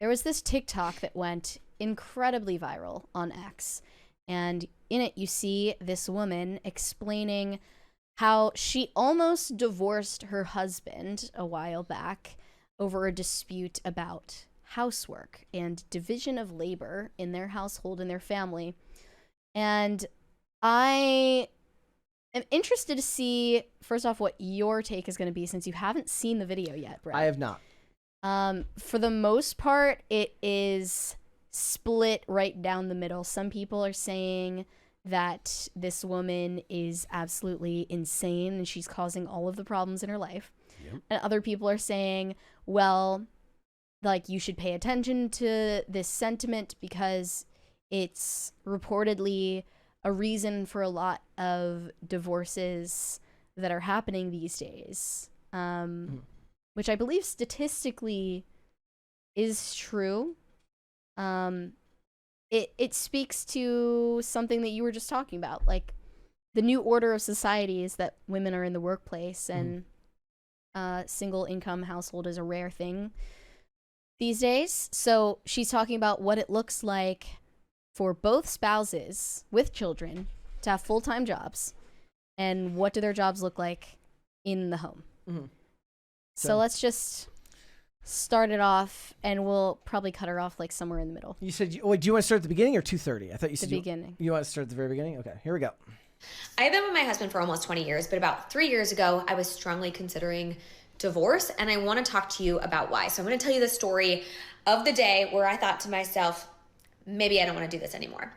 there was this TikTok that went incredibly viral on X. And in it, you see this woman explaining how she almost divorced her husband a while back over a dispute about housework and division of labor in their household and their family. And I am interested to see, first off, what your take is going to be, since you haven't seen the video yet, Brett. I have not. For the most part, it is split right down the middle. Some people are saying that this woman is absolutely insane and she's causing all of the problems in her life. Yep. And other people are saying, well, like, you should pay attention to this sentiment because it's reportedly a reason for a lot of divorces that are happening these days, which I believe statistically is true. It speaks to something that you were just talking about, like the new order of society is that women are in the workplace and single income household is a rare thing these days. So she's talking about what it looks like for both spouses with children to have full-time jobs, and what do their jobs look like in the home. So let's just start it off, and we'll probably cut her off like somewhere in the middle. You said, wait, do you want to start at the beginning or 2:30? I thought you said the beginning. You want to start at the very beginning? Okay, here we go. I've been with my husband for almost 20 years, but about 3 years ago, I was strongly considering divorce, and I want to talk to you about why. So I'm going to tell you the story of the day where I thought to myself, maybe I don't want to do this anymore.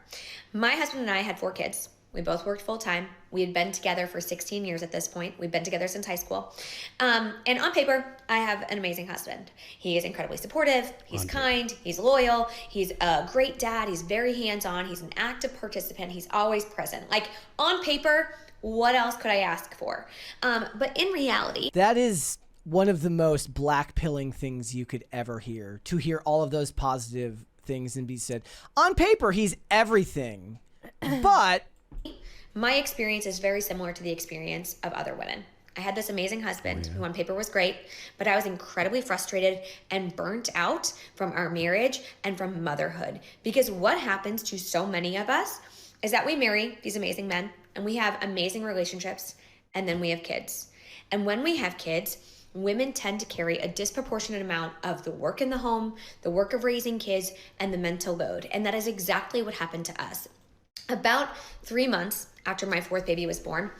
My husband and I had 4 kids. We both worked full time. We had been together for 16 years at this point. We've been together since high school. And on paper, I have an amazing husband. He is incredibly supportive. He's kind. He's loyal. He's a great dad. He's very hands-on. He's an active participant. He's always present. Like, on paper, what else could I ask for? But in reality, that is one of the most black-pilling things you could ever hear, to hear all of those positive things and be said, on paper, he's everything. But my experience is very similar to the experience of other women. I had this amazing husband who on paper was great, but I was incredibly frustrated and burnt out from our marriage and from motherhood. Because what happens to so many of us is that we marry these amazing men and we have amazing relationships, and then we have kids. And when we have kids, women tend to carry a disproportionate amount of the work in the home, the work of raising kids, and the mental load. And that is exactly what happened to us. About 3 months after my 4th baby was born,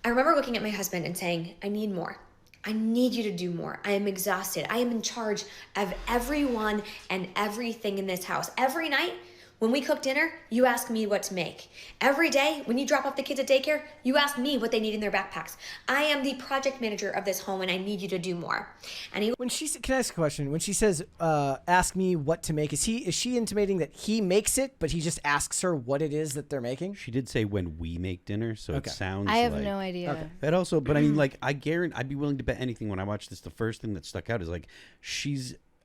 I remember looking at my husband and saying, I need more. I need you to do more. I am exhausted. I am in charge of everyone and everything in this house. Every night when we cook dinner, you ask me what to make. Every day when you drop off the kids at daycare, you ask me what they need in their backpacks. I am the project manager of this home and I need you to do more. And when can I ask a question? When she says, ask me what to make, is she intimating that he makes it, but he just asks her what it is that they're making? She did say when we make dinner, so it sounds like... I have no idea. Okay. That also, but I mean, like, I'd be willing to bet anything when I watched this. The first thing that stuck out is, like,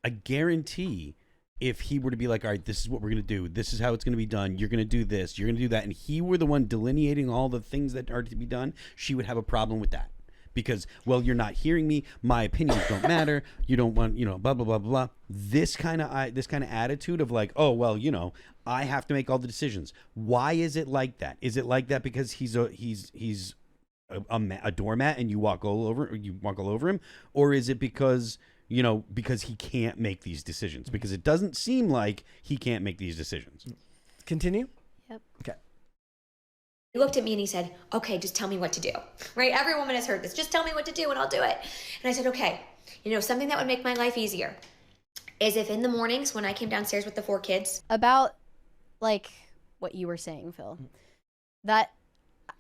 I guarantee if he were to be like, all right, this is what we're going to do. This is how it's going to be done. You're going to do this. You're going to do that. And he were the one delineating all the things that are to be done. She would have a problem with that because, well, you're not hearing me. My opinions don't matter. You don't want, blah, blah, blah, blah. This kind of attitude of like, oh, well, I have to make all the decisions. Why is it like that? Is it like that because he's a doormat and you walk all over him? Or is it because he can't make these decisions? Because it doesn't seem like he can't make these decisions. Continue? Yep. Okay. He looked at me and he said, okay, just tell me what to do. Right? Every woman has heard this. Just tell me what to do and I'll do it. And I said, okay, something that would make my life easier is if in the mornings when I came downstairs with the 4 kids. About, like, what you were saying, Phil. That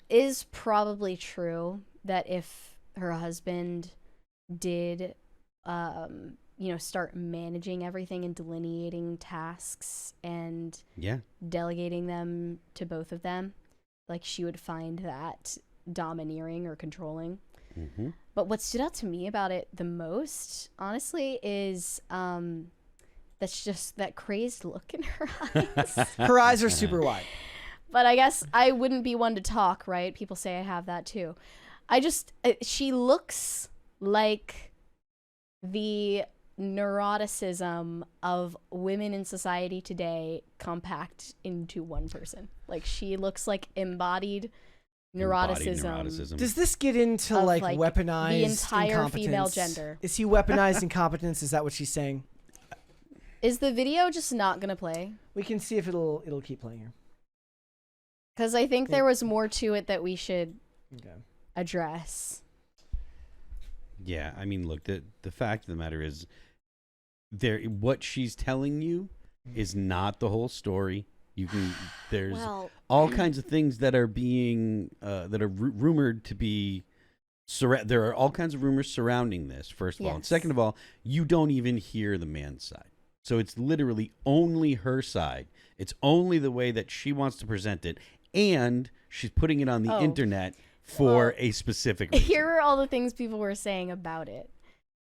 is probably true, that if her husband did start managing everything and delineating tasks and delegating them to both of them, like, she would find that domineering or controlling. Mm-hmm. But what stood out to me about it the most, honestly, is that's just that crazed look in her eyes. Her eyes are super wide. But I guess I wouldn't be one to talk, right? People say I have that too. She looks like the neuroticism of women in society today compact into one person. Like, she looks like embodied neuroticism. Does this get into Of, like like, weaponized the entire incompetence? female gender. Is he weaponized incompetence? Is that what she's saying? Is the video just not gonna play? We can see if it'll keep playing here. Because I think there was more to it that we should address. Yeah, I mean, look, the fact of the matter is, what she's telling you is not the whole story. There's all kinds of things that are being rumored to be. There are all kinds of rumors surrounding this. First of all, and second of all, you don't even hear the man's side. So it's literally only her side. It's only the way that she wants to present it, and she's putting it on the internet for a specific reason. Here are all the things people were saying about it.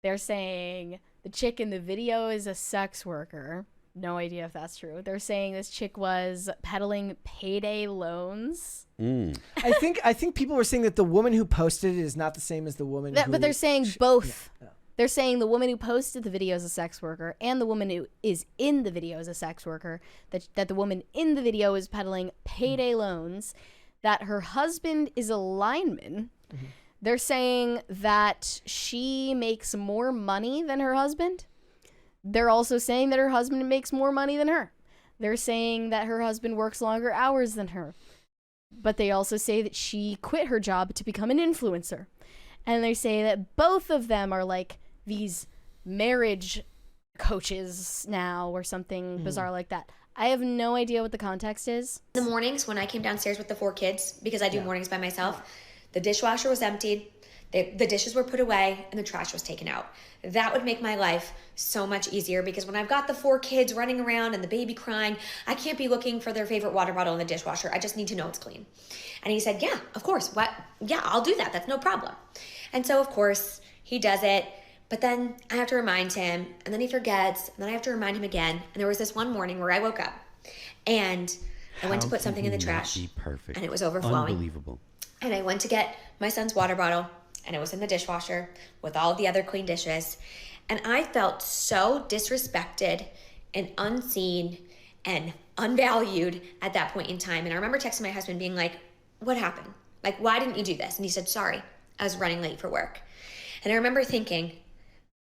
They're saying the chick in the video is a sex worker. No idea if that's true. They're saying this chick was peddling payday loans. I think people were saying that the woman who posted it is not the same as the woman who... But they're saying both. Yeah. They're saying the woman who posted the video is a sex worker and the woman who is in the video is a sex worker. That the woman in the video is peddling payday loans. That her husband is a lineman. Mm-hmm. They're saying that she makes more money than her husband. They're also saying that her husband makes more money than her. They're saying that her husband works longer hours than her. But they also say that she quit her job to become an influencer. And they say that both of them are like these marriage coaches now or something bizarre like that. I have no idea what the context is. In the mornings when I came downstairs with the 4 kids, because I do mornings by myself, the dishwasher was emptied, the dishes were put away, and the trash was taken out. That would make my life so much easier, because when I've got the 4 kids running around and the baby crying, I can't be looking for their favorite water bottle in the dishwasher. I just need to know it's clean. And he said, yeah, of course. What? Yeah, I'll do that. That's no problem. And so, of course, he does it. But then I have to remind him, and then he forgets, and then I have to remind him again. And there was this one morning where I woke up, and I went to put something in the trash, perfect. And it was overflowing. Unbelievable. And I went to get my son's water bottle, and it was in the dishwasher with all the other clean dishes. And I felt so disrespected and unseen and unvalued at that point in time. And I remember texting my husband being like, what happened? Like, why didn't you do this? And he said, sorry, I was running late for work. And I remember thinking,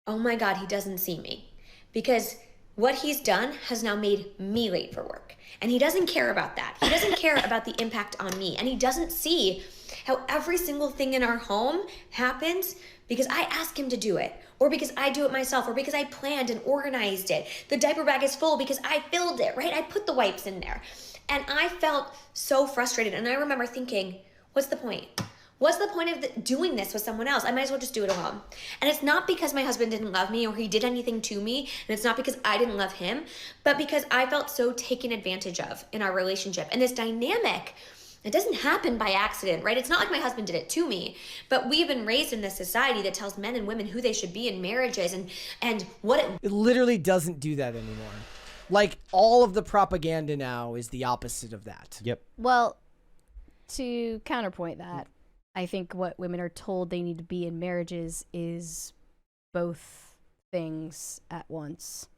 oh my God, he doesn't see me. Because what he's done has now made me late for work. And he doesn't care about that. He doesn't care about the impact on me. And he doesn't see how every single thing in our home happens because I ask him to do it, or because I do it myself, or because I planned and organized it. The diaper bag is full because I filled it, right? I put the wipes in there. And I felt so frustrated. And I remember thinking, what's the point? What's the point of doing this with someone else? I might as well just do it alone. And it's not because my husband didn't love me or he did anything to me, and it's not because I didn't love him, but because I felt so taken advantage of in our relationship. And this dynamic, it doesn't happen by accident, right? It's not like my husband did it to me, but we've been raised in this society that tells men and women who they should be in marriages and what it literally doesn't do that anymore. Like, all of the propaganda now is the opposite of that. Yep. Well, to counterpoint that, I think what women are told they need to be in marriages is both things at once.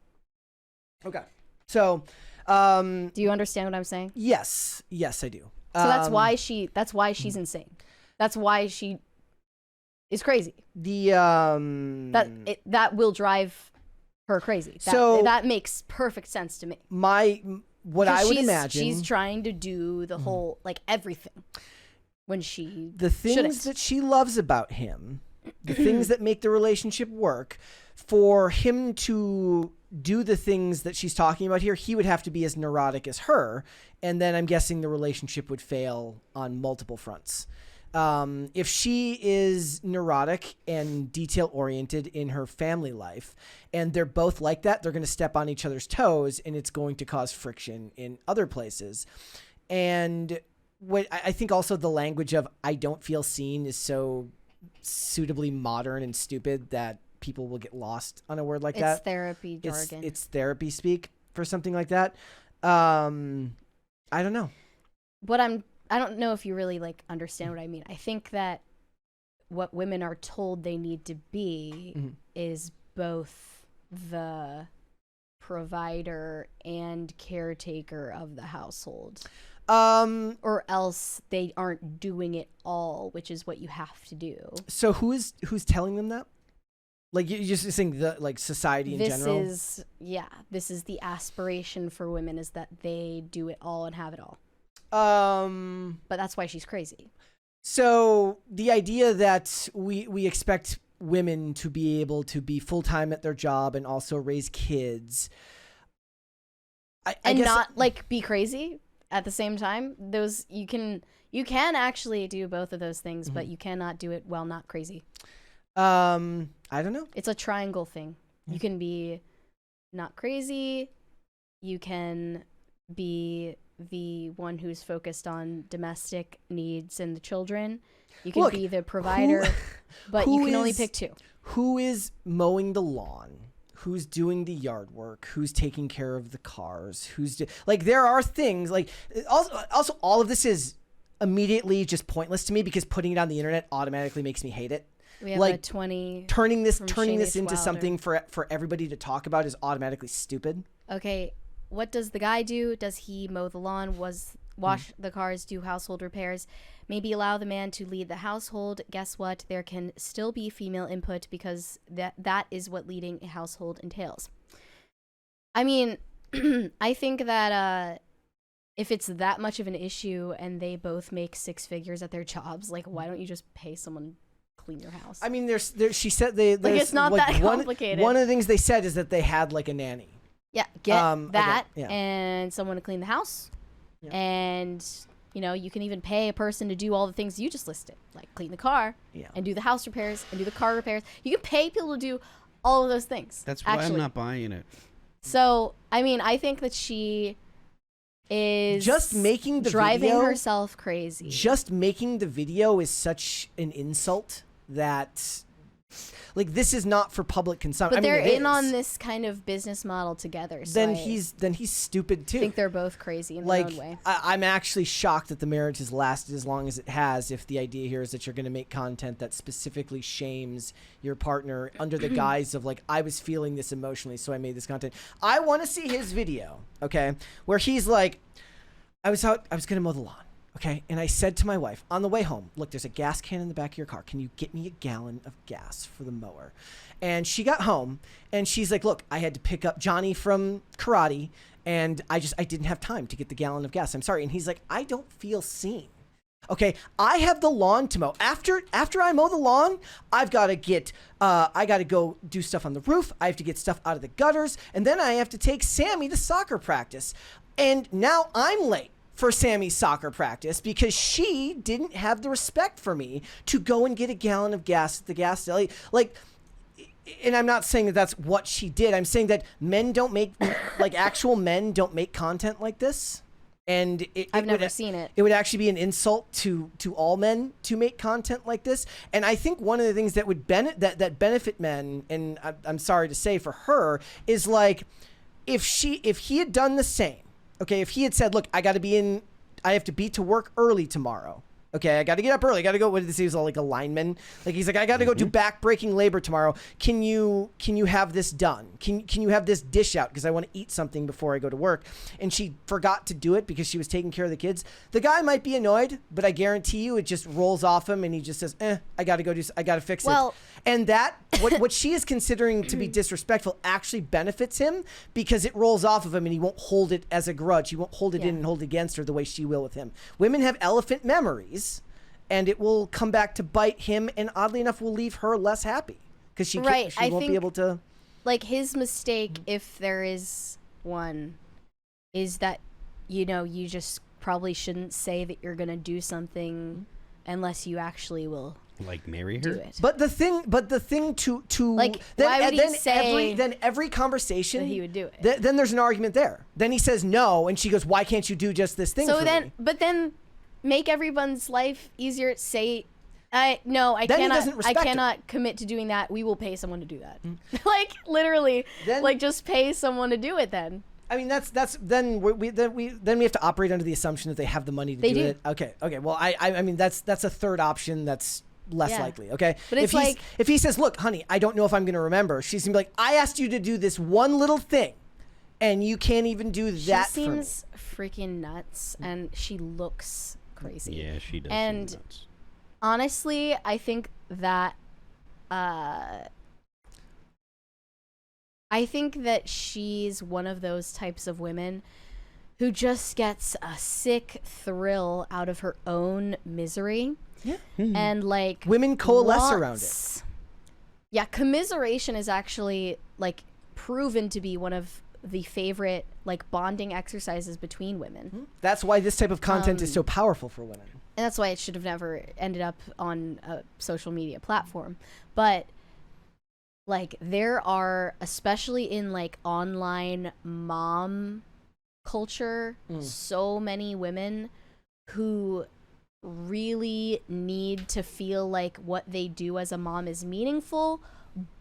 Okay. So, do you understand what I'm saying? Yes, I do. So that's why she's insane. That's why she is crazy. That will drive her crazy. That makes perfect sense to me. What I would imagine, she's trying to do the whole, like, everything. When the things that she loves about him, the things that make the relationship work, for him to do the things that she's talking about here, he would have to be as neurotic as her, and then I'm guessing the relationship would fail on multiple fronts. If she is neurotic and detail oriented in her family life, and they're both like that, they're going to step on each other's toes, and it's going to cause friction in other places. And what I think also the language of "I don't feel seen" is so suitably modern and stupid that people will get lost on a word like that. It's therapy jargon. It's therapy speak for something like that. I don't know. I don't know if you really, like, understand what I mean. I think that what women are told they need to be is both the provider and caretaker of the household. Or else they aren't doing it all, which is what you have to do. So who's telling them that? Like you're just saying the like society in general? This is the aspiration for women, is that they do it all and have it all. But that's why she's crazy. So the idea that we expect women to be able to be full-time at their job and also raise kids. I guess not like be crazy at the same time. Those you can actually do both of those things, but you cannot do it while not crazy. I don't know. It's a triangle thing. You can be not crazy. You can be the one who's focused on domestic needs and the children. You can be the provider, but you can only pick two. Who is mowing the lawn? Who's doing the yard work? Who's taking care of the cars? Like there are things like also all of this is immediately just pointless to me because putting it on the internet automatically makes me hate it. We have like a 20 turning this Shanice into Wilder. something for everybody to talk about is automatically stupid. Okay, what does the guy do? Does he mow the lawn? Wash the cars? Do household repairs? Maybe allow the man to lead the household. Guess what? There can still be female input because that is what leading a household entails. I mean, I think that if it's that much of an issue and they both make six figures at their jobs, like why don't you just pay someone clean your house? I mean, she said it's not like, that complicated. One of the things they said is that they had like a nanny. Yeah, get that yeah. and someone to clean the house. Yeah. And, you can even pay a person to do all the things you just listed, like clean the car and do the house repairs and do the car repairs. You can pay people to do all of those things. That's why I'm not buying it. So, I mean, I think that she is just making the driving video, herself crazy. Just making the video is such an insult that... Like this is not for public consumption. But they're in on this kind of business model together. So then he's stupid too. I think they're both crazy in their own way. I'm actually shocked that the marriage has lasted as long as it has. If the idea here is that you're going to make content that specifically shames your partner under the guise of like, I was feeling this emotionally, so I made this content. I want to see his video, okay, where he's like, I was going to mow the lawn. Okay, and I said to my wife on the way home, look, there's a gas can in the back of your car. Can you get me a gallon of gas for the mower? And she got home, and she's like, look, I had to pick up Johnny from karate, and I didn't have time to get the gallon of gas. I'm sorry. And he's like, I don't feel seen. Okay, I have the lawn to mow. After I mow the lawn, I've got to I got to go do stuff on the roof. I have to get stuff out of the gutters, and then I have to take Sammy to soccer practice. And now I'm late for Sammy's soccer practice because she didn't have the respect for me to go and get a gallon of gas at the gas deli. Like, and I'm not saying that that's what she did. I'm saying that men don't make, like actual men don't make content like this. And I've never seen it. It would actually be an insult to all men to make content like this. And I think one of the things that would that benefit men, and I'm sorry to say for her, is like if he had done the same. Okay, if he had said, look, I have to be to work early tomorrow. Okay, I got to get up early. I got to go. What did this? He was like a lineman. Like he's like, I got to go do back-breaking labor tomorrow. Can you have this done? Can you have this dish out because I want to eat something before I go to work? And she forgot to do it because she was taking care of the kids. The guy might be annoyed, but I guarantee you, it just rolls off him, and he just says, I got to fix it. And that what she is considering to be disrespectful actually benefits him because it rolls off of him, and he won't hold it as a grudge. He won't hold it in and hold it against her the way she will with him. Women have elephant memories. And it will come back to bite him, and oddly enough, will leave her less happy because she won't be able to. Like his mistake, if there is one, is that you just probably shouldn't say that you're gonna do something unless you actually will. Like marry her. Do it. But the thing to like why would he say every conversation that he would do it? Then there's an argument there. Then he says no, and she goes, "Why can't you do just this thing?" But then. Make everyone's life easier. Say, I cannot commit to doing that. We will pay someone to do that. Like literally, just pay someone to do it. Then I mean, then we have to operate under the assumption that they have the money to do it. Okay. Well, I mean that's a third option. That's less Yeah. likely. Okay, But it's if he says, "Look, honey, I don't know if I'm going to remember," she's gonna be like, "I asked you to do this one little thing, and you can't even do that." She seems freaking nuts, and she looks crazy. Yeah, she does. And seem nuts. honestly, I think that she's one of those types of women who just gets a sick thrill out of her own misery. Yeah. And like Women coalesce around it. Yeah, commiseration is actually like proven to be one of the favorite like bonding exercises between women. That's why this type of content is so powerful for women. And that's why it should have never ended up on a social media platform. But like there are, especially in like online mom culture, so many women who really need to feel like what they do as a mom is meaningful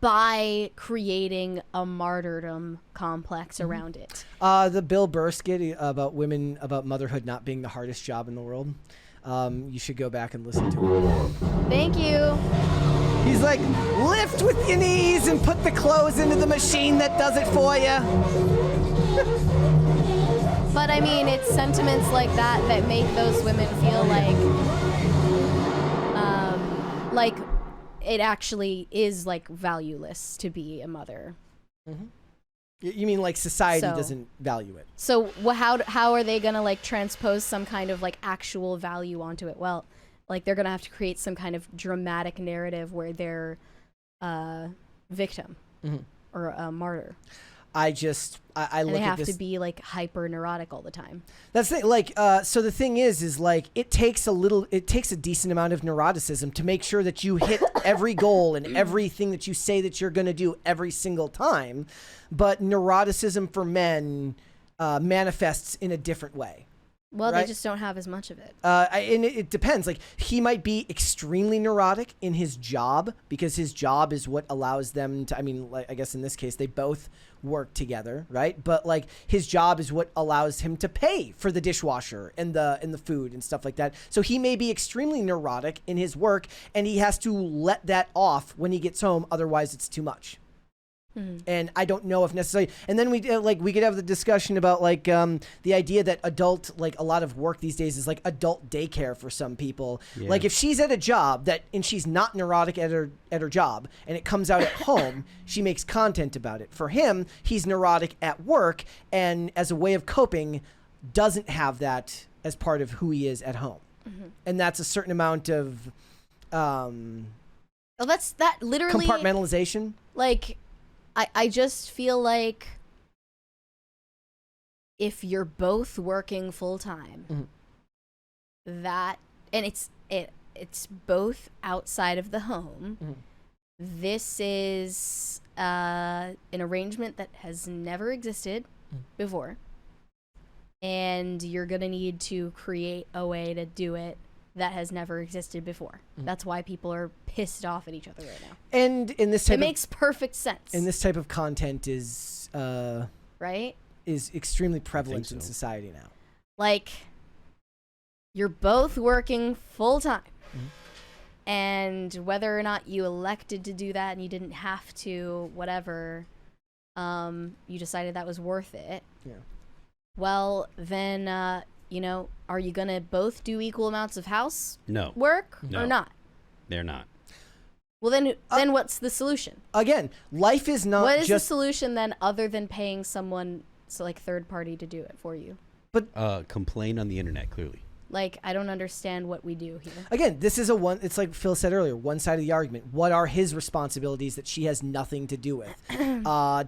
by creating a martyrdom complex around it. The Bill Burr skit about women, about motherhood not being the hardest job in the world. You should go back and listen to it. Thank you. He's like, lift with your knees and put the clothes into the machine that does it for you. But I mean, it's sentiments like that that make those women feel like it actually is like valueless to be a mother. Mm-hmm. You mean like society So- doesn't value it? So how are they gonna like transpose some kind of like actual value onto it? Well, like they're gonna have to create some kind of dramatic narrative where they're a victim or a martyr. I And look they at have this. to be like hyper neurotic all the time. That's the thing. Like, so the thing is like it takes a decent amount of neuroticism to make sure that you hit every goal and everything that you say that you're going to do every single time. But neuroticism for men manifests in a different way. Well, Right? they just don't have as much of it. And it depends. Like he might be extremely neurotic in his job because his job is what allows them to. I mean, like I guess in this case they both work together, right? But like his job is what allows him to pay for the dishwasher and the food and stuff like that. So he may be extremely neurotic in his work, and he has to let that off when he gets home. Otherwise, it's too much. And I don't know if necessarily. And then we could have the discussion about like the idea that a lot of work these days is like adult daycare for some people. Yeah. Like if she's at a job and she's not neurotic at her job and it comes out at home, she makes content about it. For him, he's neurotic at work and as a way of coping, doesn't have that as part of who he is at home. And that's a certain amount of Well, that's that literally compartmentalization. like I just feel like if you're both working full time, that and it's both outside of the home. This is an arrangement that has never existed before, and you're gonna need to create a way to do it that has never existed before. That's why people are pissed off at each other right now. And in this type It makes perfect sense. and this type of content is right? extremely prevalent in so. society now. Like, you're both working full time. And whether or not you elected to do that and you didn't have to, whatever, you decided that was worth it. Yeah. Well, then, are you going to both do equal amounts of house No, work No. or not? they're not. Well, then what's the solution? Again, life is not What is just the solution then other than paying someone, so like third party to do it for you? Complain on the internet, clearly. Like, I don't understand what we do here. Again, this is it's like Phil said earlier, one side of the argument. What are his responsibilities that she has nothing to do with?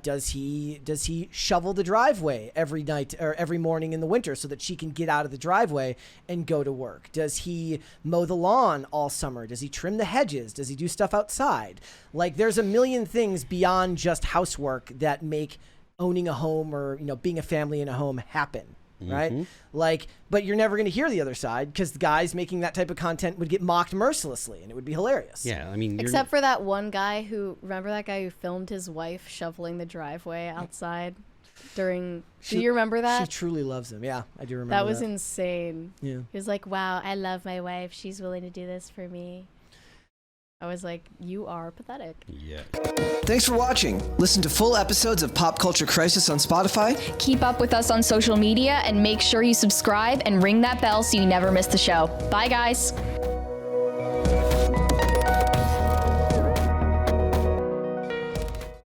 Does he shovel the driveway every night or every morning in the winter so that she can get out of the driveway and go to work? Does he mow the lawn all summer? Does he trim the hedges? Does he do stuff outside? Like there's a million things beyond just housework that make owning a home or, being a family in a home happen. Right? Like, but you're never going to hear the other side because the guys making that type of content would get mocked mercilessly and it would be hilarious. Yeah, I mean, Except for that one guy remember that guy who filmed his wife shoveling the driveway outside during, do you remember that? She truly loves him. Yeah, I do remember That was insane. Yeah. He was like, wow, I love my wife. She's willing to do this for me. I was like, you are pathetic. Yeah. Thanks for watching. Listen to full episodes of Pop Culture Crisis on Spotify. Keep up with us on social media and make sure you subscribe and ring that bell so you never miss the show. Bye, guys.